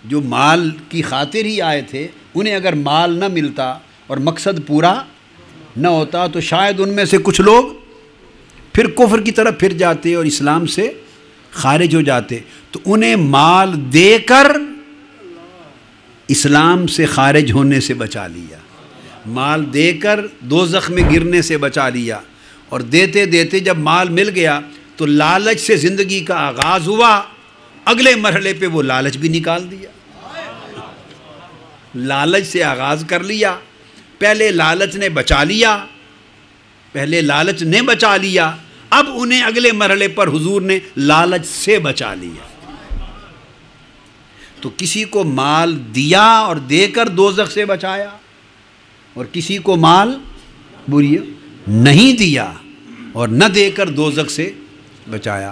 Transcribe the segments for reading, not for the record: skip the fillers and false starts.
جو مال کی خاطر ہی آئے تھے، انہیں اگر مال نہ ملتا اور مقصد پورا نہ ہوتا تو شاید ان میں سے کچھ لوگ پھر کفر کی طرف پھر جاتے اور اسلام سے خارج ہو جاتے. تو انہیں مال دے کر اسلام سے خارج ہونے سے بچا لیا، مال دے کر دوزخ میں گرنے سے بچا لیا. اور دیتے دیتے جب مال مل گیا تو لالچ سے زندگی کا آغاز ہوا، اگلے مرحلے پہ وہ لالچ بھی نکال دیا. لالچ سے آغاز کر لیا، پہلے لالچ نے بچا لیا، اب انہیں اگلے مرحلے پر حضور نے لالچ سے بچا لیا. تو کسی کو مال دیا اور دے کر دوزخ سے بچایا، اور کسی کو مال نہیں دیا اور نہ دے کر دوزخ سے بچایا.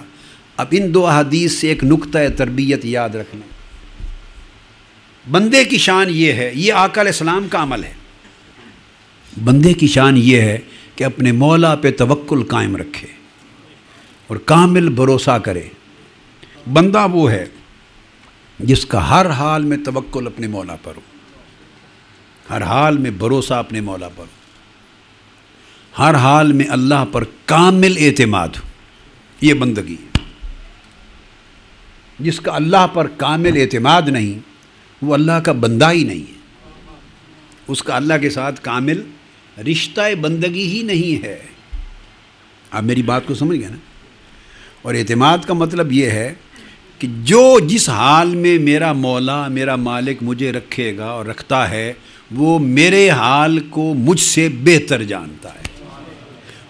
اب ان دو احادیث سے ایک نقطہ تربیت یاد رکھنا. بندے کی شان یہ ہے، یہ آقا علیہ السلام کا عمل ہے، بندے کی شان یہ ہے کہ اپنے مولا پہ توکل قائم رکھے اور کامل بھروسہ کرے. بندہ وہ ہے جس کا ہر حال میں توکل اپنے مولا پر ہو، ہر حال میں بھروسہ اپنے مولا پر ہو، ہر حال میں اللہ پر کامل اعتماد ہو. یہ بندگی ہے. جس کا اللہ پر کامل اعتماد نہیں وہ اللہ کا بندہ ہی نہیں ہے، اس کا اللہ کے ساتھ کامل رشتہ بندگی ہی نہیں ہے. آپ میری بات کو سمجھ گئے نا؟ اور اعتماد کا مطلب یہ ہے کہ جس حال میں میرا مولا میرا مالک مجھے رکھے گا اور رکھتا ہے، وہ میرے حال کو مجھ سے بہتر جانتا ہے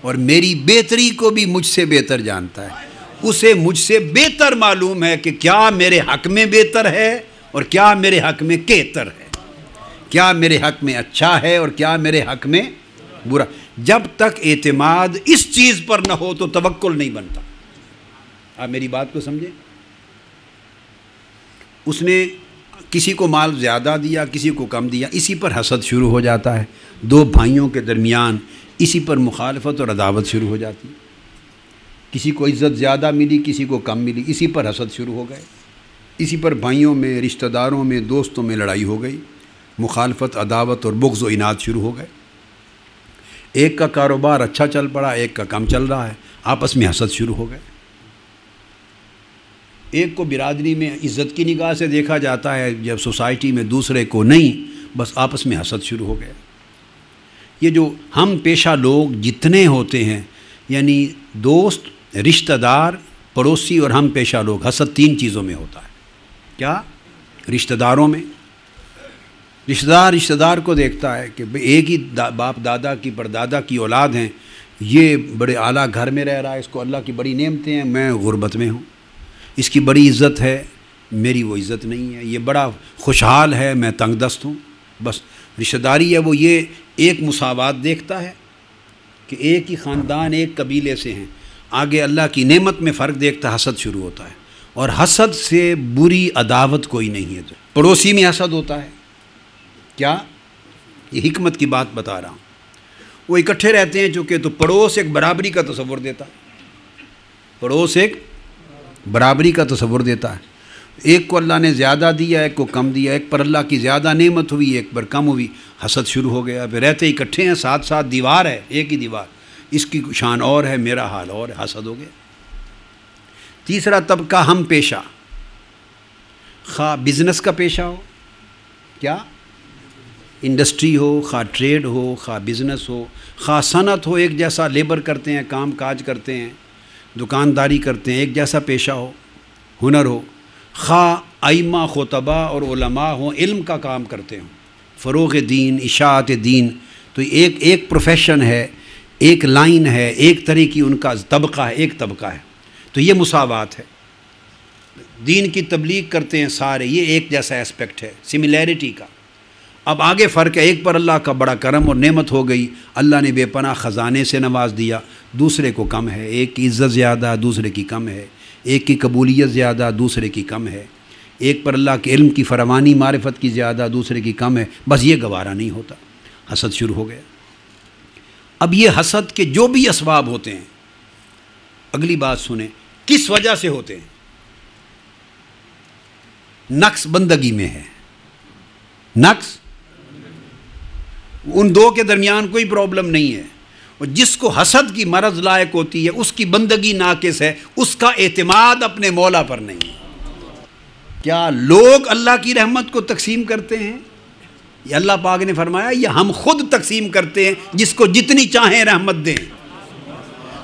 اور میری بہتری کو بھی مجھ سے بہتر جانتا ہے. اسے مجھ سے بہتر معلوم ہے کہ کیا میرے حق میں بہتر ہے اور کیا میرے حق میں کہتر ہے، کیا میرے حق میں اچھا ہے اور کیا میرے حق میں برا. جب تک اعتماد اس چیز پر نہ ہو تو توکل نہیں بنتا. آپ میری بات کو سمجھیں. اس نے کسی کو مال زیادہ دیا، کسی کو کم دیا، اسی پر حسد شروع ہو جاتا ہے. دو بھائیوں کے درمیان اسی پر مخالفت اور عداوت شروع ہو جاتی ہے. کسی کو عزت زیادہ ملی، کسی کو کم ملی، اسی پر حسد شروع ہو گئے. اسی پر بھائیوں میں، رشتہ داروں میں، دوستوں میں لڑائی ہو گئی، مخالفت، عداوت اور بغض و عناد شروع ہو گئے. ایک کا کاروبار اچھا چل پڑا، ایک کا کم چل رہا ہے، آپس میں حسد شروع ہو گئے. ایک کو برادری میں عزت کی نگاہ سے دیکھا جاتا ہے، جب سوسائٹی میں دوسرے کو نہیں، بس آپس میں حسد شروع ہو گیا. یہ جو ہم پیشہ لوگ جتنے ہوتے ہیں، یعنی دوست، رشتہ دار، پڑوسی اور ہم پیشہ لوگ، حسد تین چیزوں میں ہوتا ہے. کیا؟ رشتہ داروں میں. رشتہ دار کو دیکھتا ہے کہ ایک ہی باپ دادا کی پردادا کی اولاد ہیں، یہ بڑے اعلیٰ گھر میں رہ رہا ہے، اس کو اللہ کی بڑی نعمتیں ہیں، میں غربت میں ہوں. اس کی بڑی عزت ہے، میری وہ عزت نہیں ہے. یہ بڑا خوشحال ہے، میں تنگ دست ہوں. بس رشتہ داری ہے وہ یہ ایک مساوات دیکھتا ہے کہ ایک ہی خاندان، ایک قبیلے سے ہیں. آگے اللہ کی نعمت میں فرق دیکھتا، حسد شروع ہوتا ہے. اور حسد سے بری عداوت کوئی نہیں ہے. پڑوسی میں حسد ہوتا ہے. کیا؟ یہ حکمت کی بات بتا رہا ہوں. وہ اکٹھے رہتے ہیں چونکہ، تو پڑوس ایک برابری کا تصور دیتا ہے. پڑوس ایک برابری کا تصور دیتا ہے. ایک کو اللہ نے زیادہ دیا، ایک کو کم دیا، ایک پر اللہ کی زیادہ نعمت ہوئی، ایک پر کم ہوئی، حسد شروع ہو گیا. پھر رہتے اکٹھے ہیں، ساتھ ساتھ دیوار ہے، ایک ہی دیوار، اس کی شان اور ہے، میرا حال اور ہے، حسد ہو گیا. تیسرا طبقہ ہم پیشہ، خواہ بزنس کا پیشہ ہو، کیا؟ انڈسٹری ہو، خواہ ٹریڈ ہو، خواہ بزنس ہو، خواہ صنعت ہو، ایک جیسا لیبر کرتے ہیں، کام کاج کرتے ہیں، دکانداری کرتے ہیں، ایک جیسا پیشہ ہو، ہنر ہو. خواہ ائمہ، خطبہ اور علماء ہوں، علم کا کام کرتے ہوں، فروغ دین، اشاعت دین. تو ایک پروفیشن ہے، ایک لائن ہے، ایک طرح کی ان کا طبقہ ہے، ایک طبقہ ہے. تو یہ مساوات ہے. دین کی تبلیغ کرتے ہیں سارے، یہ ایک جیسا اسپیکٹ ہے سملیرٹی کا. اب آگے فرق ہے، ایک پر اللہ کا بڑا کرم اور نعمت ہو گئی، اللہ نے بے پناہ خزانے سے نواز دیا، دوسرے کو کم ہے. ایک کی عزت زیادہ، دوسرے کی کم ہے. ایک کی قبولیت زیادہ، دوسرے کی کم ہے. ایک پر اللہ کے علم کی فراوانی، معرفت کی زیادہ، دوسرے کی کم ہے. بس یہ گوارا نہیں ہوتا، حسد شروع ہو گیا. اب یہ حسد کے جو بھی اسباب ہوتے ہیں، اگلی بات سنیں، کس وجہ سے ہوتے ہیں؟ نقص بندگی میں ہے، نقص ان دو کے درمیان کوئی پرابلم نہیں ہے. اور جس کو حسد کی مرض لائق ہوتی ہے اس کی بندگی ناقص ہے، اس کا اعتماد اپنے مولا پر نہیں. کیا لوگ اللہ کی رحمت کو تقسیم کرتے ہیں؟ یہ اللہ پاک نے فرمایا یہ ہم خود تقسیم کرتے ہیں، جس کو جتنی چاہیں رحمت دیں.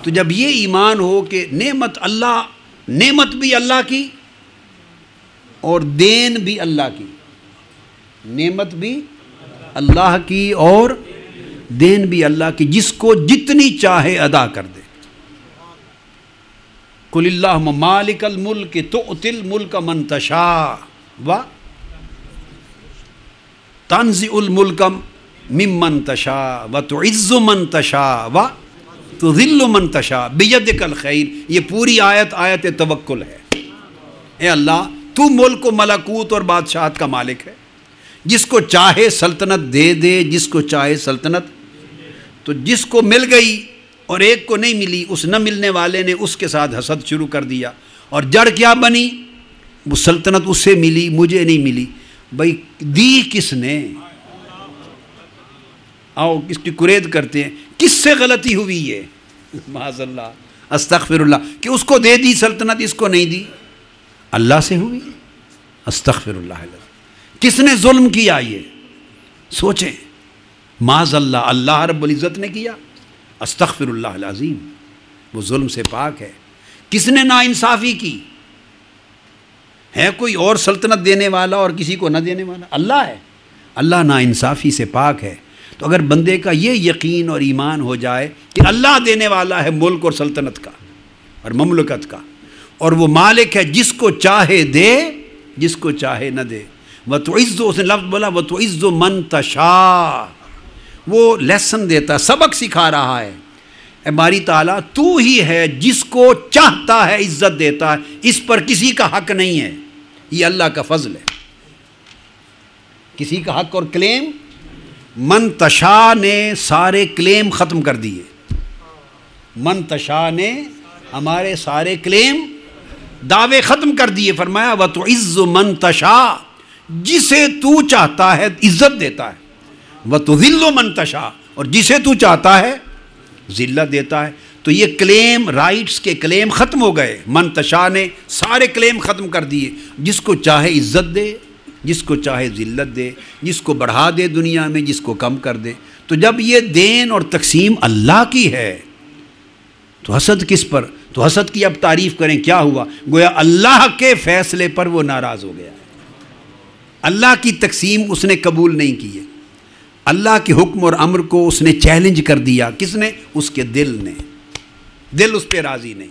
تو جب یہ ایمان ہو کہ نعمت بھی اللہ کی اور دین بھی اللہ کی، نعمت بھی اللہ کی اور دین بھی اللہ کی، جس کو جتنی چاہے ادا کر دے. قل اللہم مالک الملک تؤتی الملک من تشاء و تنزع الملک ممن تشاء و تعز من تشاء و تذل من تشاء بیدک الخیر. یہ پوری آیت توکل ہے. اے اللہ تو ملک و ملکوت اور بادشاہت کا مالک ہے، جس کو چاہے سلطنت دے دے، جس کو چاہے سلطنت. تو جس کو مل گئی اور ایک کو نہیں ملی، اس نہ ملنے والے نے اس کے ساتھ حسد شروع کر دیا، اور جڑ کیا بنی؟ وہ سلطنت اس سے ملی، مجھے نہیں ملی. بھائی دی کس نے؟ آؤ اس کی قرید کرتے ہیں، کس سے غلطی ہوئی ہے؟ معاذ اللہ، استغفر اللہ، کہ اس کو دے دی سلطنت، اس کو نہیں دی. اللہ سے ہوئی؟ استغفر اللہ. کس نے ظلم کیا؟ یہ سوچیں. معاذ اللہ، اللہ رب العزت نے کیا؟ استغفر اللہ العظیم، وہ ظلم سے پاک ہے. کس نے ناانصافی کی؟ ہے کوئی اور سلطنت دینے والا اور کسی کو نہ دینے والا؟ اللہ ہے. اللہ ناانصافی سے پاک ہے. تو اگر بندے کا یہ یقین اور ایمان ہو جائے کہ اللہ دینے والا ہے ملک اور سلطنت کا اور مملکت کا، اور وہ مالک ہے، جس کو چاہے دے، جس کو چاہے نہ دے. وَتُعِزُّ، اس نے لفظ بولا وَتُعِزُّ مَن تَشَاء، وہ لیسن دیتا، سبق سکھا رہا ہے. اے باری تعالیٰ تو ہی ہے جس کو چاہتا ہے عزت دیتا ہے، اس پر کسی کا حق نہیں ہے. یہ اللہ کا فضل ہے. کسی کا حق اور کلیم، من تشاء نے سارے کلیم ختم کر دیے. من تشاء نے ہمارے سارے کلیم، دعوے ختم کر دیے. فرمایا وَتُعِزُّ مَن تَشَاء، جسے تو چاہتا ہے عزت دیتا ہے. وَتُذِلُّ مَن تَشَاء، اور جسے تو چاہتا ہے ذلت دیتا ہے. تو یہ کلیم، رائٹس کے کلیم ختم ہو گئے. من تشاء نے سارے کلیم ختم کر دیے. جس کو چاہے عزت دے، جس کو چاہے ذلت دے، جس کو بڑھا دے دنیا میں، جس کو کم کر دے. تو جب یہ دین اور تقسیم اللہ کی ہے تو حسد کس پر؟ تو حسد کی اب تعریف کریں. کیا ہوا؟ گویا اللہ کے فیصلے پر وہ ناراض ہو گیا. اللہ کی تقسیم اس نے قبول نہیں کی ہے. اللہ کے حکم اور امر کو اس نے چیلنج کر دیا. کس نے؟ اس کے دل نے. دل اس پہ راضی نہیں.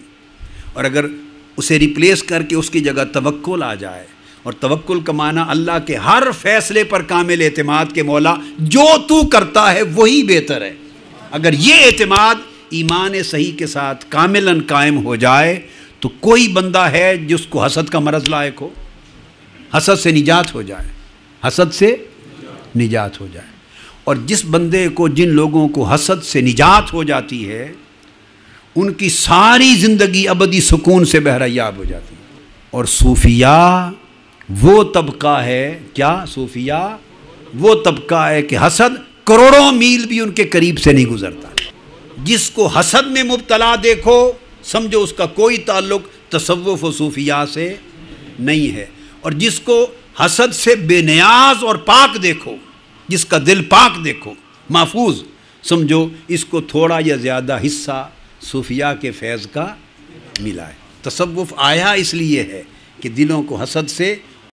اور اگر اسے ریپلیس کر کے اس کی جگہ توکل آ جائے، اور توکل کا معنی اللہ کے ہر فیصلے پر کامل اعتماد کے مولا جو تو کرتا ہے وہی بہتر ہے. اگر یہ اعتماد ایمان صحیح کے ساتھ کاملاً قائم ہو جائے تو کوئی بندہ ہے جس کو حسد کا مرض لائق ہو، حسد سے نجات ہو جائے، حسد سے نجات ہو جائے. اور جس بندے کو، جن لوگوں کو حسد سے نجات ہو جاتی ہے، ان کی ساری زندگی ابدی سکون سے بہریاب ہو جاتی ہے. اور صوفیاء وہ طبقہ ہے، کیا صوفیاء وہ طبقہ ہے کہ حسد کروڑوں میل بھی ان کے قریب سے نہیں گزرتا. جس کو حسد میں مبتلا دیکھو سمجھو اس کا کوئی تعلق تصوف و صوفیاء سے نہیں ہے. اور جس کو حسد سے بے نیاز اور پاک دیکھو، جس کا دل پاک دیکھو، محفوظ، سمجھو اس کو تھوڑا یا زیادہ حصہ صوفیاء کے فیض کا ملا ہے. تصوف آیا اس لیے ہے کہ دلوں کو حسد سے